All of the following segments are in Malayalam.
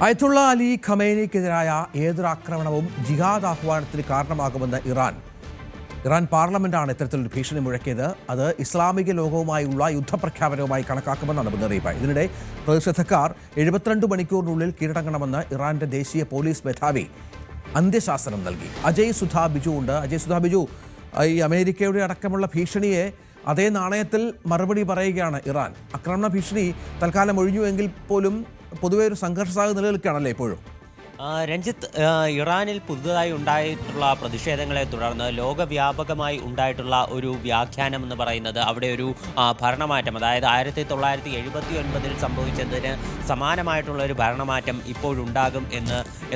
അയത്തുള്ള അലി ഖമേനിക്കെതിരായ ഏതൊരാക്രമണവും ജിഹാദ് ആഹ്വാനത്തിന് കാരണമാകുമെന്ന് ഇറാൻ പാർലമെന്റാണ് ഇത്തരത്തിലൊരു ഭീഷണി മുഴക്കിയത്. അത് ഇസ്ലാമിക ലോകവുമായുള്ള യുദ്ധപ്രഖ്യാപനവുമായി കണക്കാക്കുമെന്നാണ് മുന്നറിയിപ്പ്. ഇതിനിടെ പ്രതിഷേധക്കാർ 72 മണിക്കൂറിനുള്ളിൽ കീഴടങ്ങണമെന്ന് ഇറാന്റെ ദേശീയ പോലീസ് മേധാവി അന്ത്യശാസനം നൽകി. അജയ് സുധാ ബിജു ഉണ്ട്. അജയ് സുധാ ബിജു, ഈ അമേരിക്കയുടെ അടക്കമുള്ള ഭീഷണിയെ അതേ നാണയത്തിൽ മറുപടി പറയുകയാണ് ഇറാൻ. ആക്രമണ ഭീഷണി തൽക്കാലം ഒഴിഞ്ഞുവെങ്കിൽ പോലും പൊതുവെ ഒരു സംഘർഷസാധ്യത നിലനിൽക്കുകയാണല്ലേ ഇപ്പോഴും? രഞ്ജിത്ത്, ഇറാനിൽ പുതുതായി ഉണ്ടായിട്ടുള്ള പ്രതിഷേധങ്ങളെ തുടർന്ന് ലോകവ്യാപകമായി ഉണ്ടായിട്ടുള്ള ഒരു വ്യാഖ്യാനം എന്ന് പറയുന്നത് അവിടെ ഒരു ഭരണമാറ്റം, അതായത് 1979 സംഭവിച്ചതിന് സമാനമായിട്ടുള്ള ഒരു ഭരണമാറ്റം ഇപ്പോഴുണ്ടാകും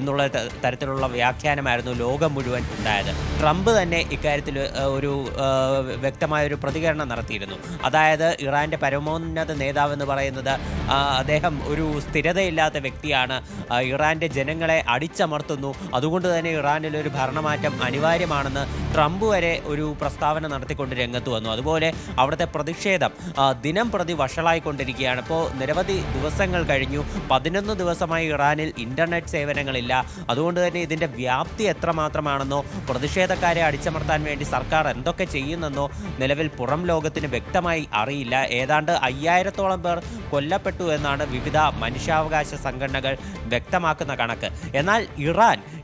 എന്നുള്ള തരത്തിലുള്ള വ്യാഖ്യാനമായിരുന്നു ലോകം മുഴുവൻ ഉണ്ടായത്. ട്രംപ് തന്നെ ഇക്കാര്യത്തിൽ ഒരു വ്യക്തമായൊരു പ്രതികരണം നടത്തിയിരുന്നു. അതായത് ഇറാൻ്റെ പരമോന്നത നേതാവെന്ന് പറയുന്നത് അദ്ദേഹം ഒരു സ്ഥിരതയില്ലാത്ത വ്യക്തിയാണ്, ഇറാൻ്റെ ജനങ്ങളെ അടിച്ചമർത്തുന്നു, അതുകൊണ്ട് തന്നെ ഇറാനിൽ ഒരു ഭരണമാറ്റം അനിവാര്യമാണെന്ന് ട്രംപ് വരെ ഒരു പ്രസ്താവന നടത്തിക്കൊണ്ട് രംഗത്ത് വന്നു. അതുപോലെ അവിടുത്തെ പ്രതിഷേധം ദിനം പ്രതി വഷളായിക്കൊണ്ടിരിക്കുകയാണ്. ഇപ്പോൾ നിരവധി ദിവസങ്ങൾ കഴിഞ്ഞു, 11 ദിവസമായി ഇറാനിൽ ഇൻ്റർനെറ്റ് സേവനങ്ങളില്ല. അതുകൊണ്ട് തന്നെ ഇതിൻ്റെ വ്യാപ്തി എത്രമാത്രമാണെന്നോ പ്രതിഷേധക്കാരെ അടിച്ചമർത്താൻ വേണ്ടി സർക്കാർ എന്തൊക്കെ ചെയ്യുന്നെന്നോ നിലവിൽ പുറം ലോകത്തിന് വ്യക്തമായി അറിയില്ല. ഏതാണ്ട് 5000-ഓളം പേർ കൊല്ലപ്പെട്ടു എന്നാണ് വിവിധ മനുഷ്യാവകാശ സംഘടനകൾ വ്യക്തമാക്കുന്ന കണക്ക്. എന്നാൽ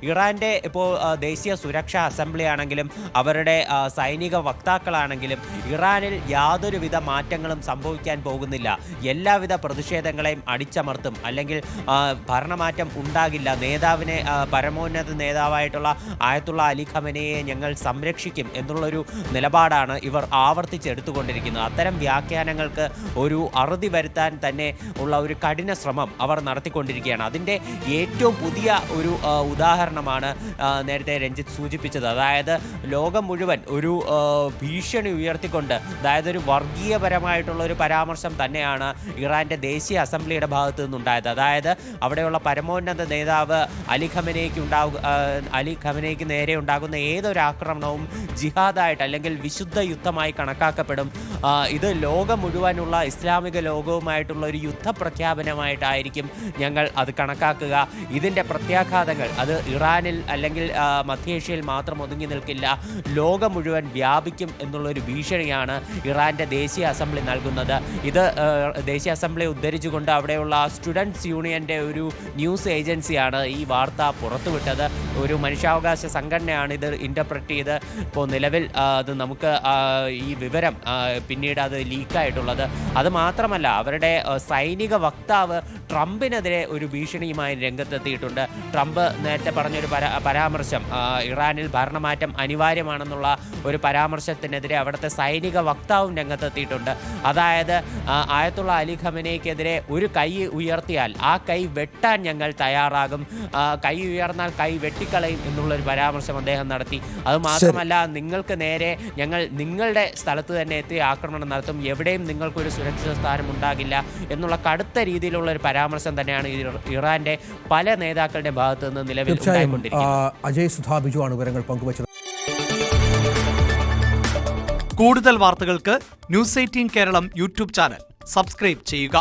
ഇറാൻ്റെ ഇപ്പോൾ ദേശീയ സുരക്ഷാ അസംബ്ലി ആണെങ്കിലും അവരുടെ സൈനിക വക്താക്കളാണെങ്കിലും ഇറാനിൽ യാതൊരുവിധ മാറ്റങ്ങളും സംഭവിക്കാൻ പോകുന്നില്ല. എല്ലാവിധ പ്രതിഷേധങ്ങളെയും അടിച്ചമർത്തും, അല്ലെങ്കിൽ ഭരണമാറ്റം ഉണ്ടാകില്ല, നേതാവിനെ പരമോന്നത നേതാവായിട്ടുള്ള ആയത്തുള്ള അലി ഖമേനിയെ ഞങ്ങൾ സംരക്ഷിക്കും എന്നുള്ളൊരു നിലപാടാണ് ഇവർ ആവർത്തിച്ചെടുത്തുകൊണ്ടിരിക്കുന്നത്. അത്തരം വ്യാഖ്യാനങ്ങൾക്ക് ഒരു അറുതി വരുത്താൻ തന്നെ ഉള്ള ഒരു കഠിന ശ്രമം അവർ നടത്തിക്കൊണ്ടിരിക്കുകയാണ്. അതിൻ്റെ ഏറ്റവും പുതിയ ഒരു ഉദാഹരണമാണ് നേരത്തെ രഞ്ജിത്ത് സൂചിപ്പിച്ചത്. അതായത് ലോകം മുഴുവൻ ഒരു ഭീഷണി ഉയർത്തിക്കൊണ്ട്, അതായത് ഒരു വർഗീയപരമായിട്ടുള്ള ഒരു പരാമർശം തന്നെയാണ് ഇറാൻ്റെ ദേശീയ അസംബ്ലിയുടെ ഭാഗത്തു നിന്നുണ്ടായത്. അതായത് അവിടെയുള്ള പരമോന്നത നേതാവ് അലി ഖമേനിക്ക് നേരെ ഉണ്ടാകുന്ന ഏതൊരു ആക്രമണവും ജിഹാദായിട്ട് അല്ലെങ്കിൽ വിശുദ്ധ യുദ്ധമായി കണക്കാക്കപ്പെടും. ഇത് ലോകം മുഴുവനുള്ള ഇസ്ലാമിക ലോകവുമായിട്ടുള്ള ഒരു യുദ്ധപ്രഖ്യാപനമായിട്ടായിരിക്കും ഞങ്ങൾ അത് കണക്കാക്കുക. ഇതിൻ്റെ പ്രത്യാഘാതങ്ങൾ അത് ഇറാനിൽ അല്ലെങ്കിൽ മധ്യേഷ്യയിൽ മാത്രം ഒതുങ്ങി നിൽക്കില്ല, ലോകം മുഴുവൻ വ്യാപിക്കും എന്നുള്ളൊരു ഭീഷണിയാണ് ഇറാൻ്റെ ദേശീയ അസംബ്ലി നൽകുന്നത്. ഇത് ദേശീയ അസംബ്ലി ഉദ്ധരിച്ചുകൊണ്ട് അവിടെയുള്ള സ്റ്റുഡൻസ് യൂണിയൻ്റെ ഒരു ന്യൂസ് ഏജൻസിയാണ് ഈ വാർത്ത പുറത്തുവിട്ടത്. ഒരു മനുഷ്യാവകാശ സംഘടനയാണ് ഇത് ഇൻ്റർപ്രറ്റ് ചെയ്ത് ഇപ്പോൾ നിലവിൽ അത് നമുക്ക് ഈ വിവരം പിന്നീട് അത് ലീക്കായിട്ടുള്ളത്. അതുമാത്രമല്ല, അവരുടെ സൈനിക വക്താവ് ട്രംപിനെതിരെ ഒരു ഭീഷണിയുമായി രംഗത്തെത്തിയിട്ടുണ്ട്. ട്രംപ് നേരത്തെ പറഞ്ഞൊരു പരാമർശം, ഇറാനിൽ ഭരണമാറ്റം അനിവാര്യമാണെന്നുള്ള ഒരു പരാമർശത്തിനെതിരെ അവിടുത്തെ സൈനിക വക്താവും രംഗത്തെത്തിയിട്ടുണ്ട്. അതായത് ആയത്തുള്ള അലി ഖമേനിക്കെതിരെ ഒരു കൈ ഉയർത്തിയാൽ ആ കൈ വെട്ടാൻ ഞങ്ങൾ തയ്യാറാകും, കൈ ഉയർന്നാൽ കൈ വെട്ടിക്കളയും എന്നുള്ളൊരു പരാമർശം അദ്ദേഹം നടത്തി. അതുമാത്രമല്ല, നിങ്ങൾക്ക് നേരെ ഞങ്ങൾ നിങ്ങളുടെ സ്ഥലത്ത് തന്നെ എത്തി ആക്രമണം നടത്തും, എവിടെയും നിങ്ങൾക്കൊരു സുരക്ഷിത സ്ഥാനം ഉണ്ടാകില്ല എന്നുള്ള കടുത്ത രീതിയിലുള്ള ഒരു പരാമർശം തന്നെയാണ് ഇറാന്റെ പല നേതാക്കളുടെ ഭാഗത്ത് നിന്ന് നിലവിൽ ഉണ്ടായിക്കൊണ്ടിരിക്കുന്നത്. അജയ് സുധാ ബിജു ആണ് വിവരങ്ങൾ പങ്കുവച്ചത്. കൂടുതൽ വാർത്തകൾക്ക് News 18 Keralam YouTube channel subscribe ചെയ്യുക.